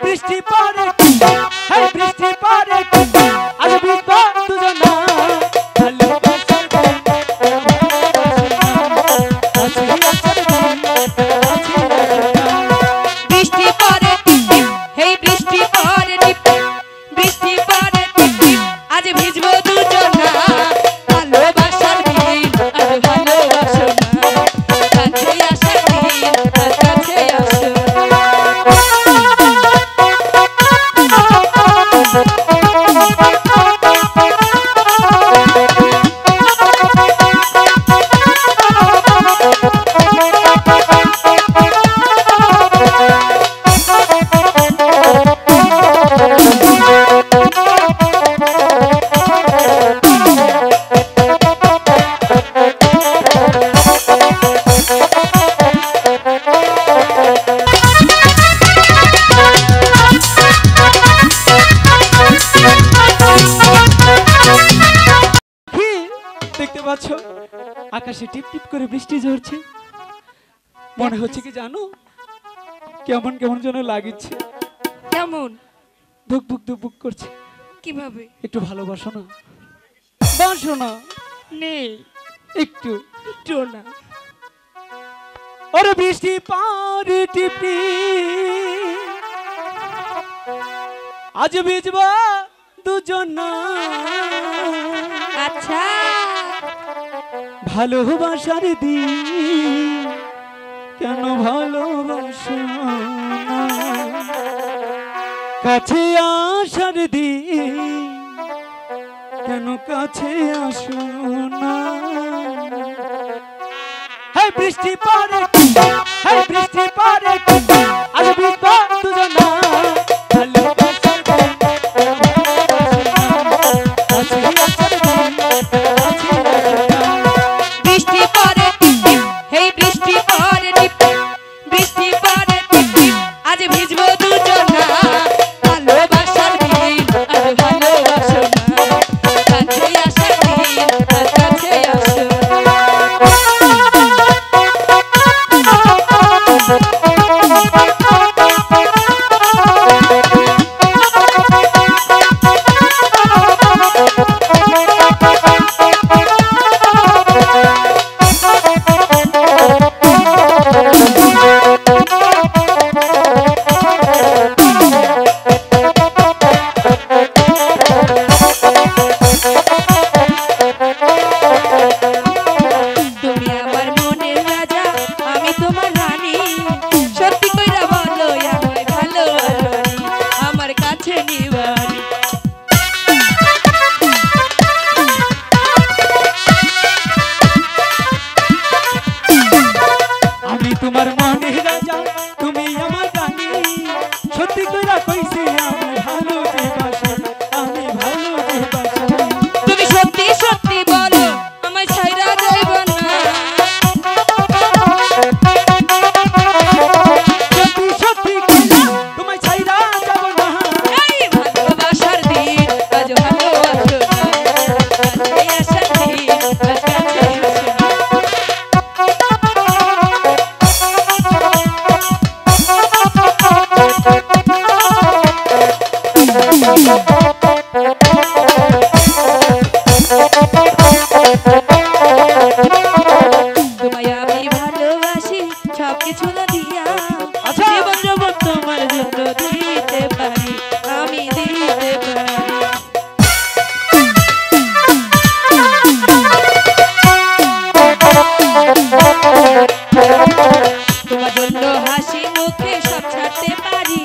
বৃষ্টি পড়ে হাই বৃষ্টি পড়ে আজ ভিজবো দুজনা ভালোবাসার বৃষ্টি পড়ে হেই বৃষ্টি পড়ে বৃষ্টি পড়ে আজ ভিজবো দুজনা ভালোবাসার দিন আজ ভালোবাসো না কাছে আসার দিন কাছে আসো আকাশে টিপ টিপ করে বৃষ্টি ঝরছে মনে হচ্ছে কি জানো কেমন কেমন যেন লাগছে কেমন ধুক ধুক ধুক করছে কিভাবে একটু ভালোবাসো না বাসো না নেই একটু একটু না ওরে বৃষ্টি পারে টিপি আজ ভিজবা দুজনা আচ্ছা ভালোবাসার দিন কেন ভালোবাসো না কাছে আসার দিন কেন কাছে আসো না হাই বৃষ্টি পড়ে হাই বৃষ্টি পড়ে আজ ভিজবো দুজনা ভালোবাসার দিন কাছে আসার দিন বৃষ্টি পড়ে হেই বৃষ্টি পড়ে বৃষ্টি পড়ে আজ ভিজবো দুজনা ভালোবাসার দিন আজ ভালোবাসো না কাছে আসার দিন কাছে আসো তোমার মনের রাজা তুমি আমার রানী সত্যি কইরা কইছি আমি ভালো যে বাসি আমি ভালো যে বাসি তুমি সত্যি সত্যি বলো আমায় ছাইরা যাইব না সত্যি সত্যি কইলা তোমায় ছাইরা যাব না এই ভালোবাসার দিন আজ ভালোবাসো না কাছে আসার দিন কাছে আসো তোমায় আমি ভালোবাসি সবকিছু না দিয়া জীবন জগৎ তোমার জন্য দিতে পারি আমি দিতে পারি তোমার জন্য হাসি মুখে সব ছাড়তে পারি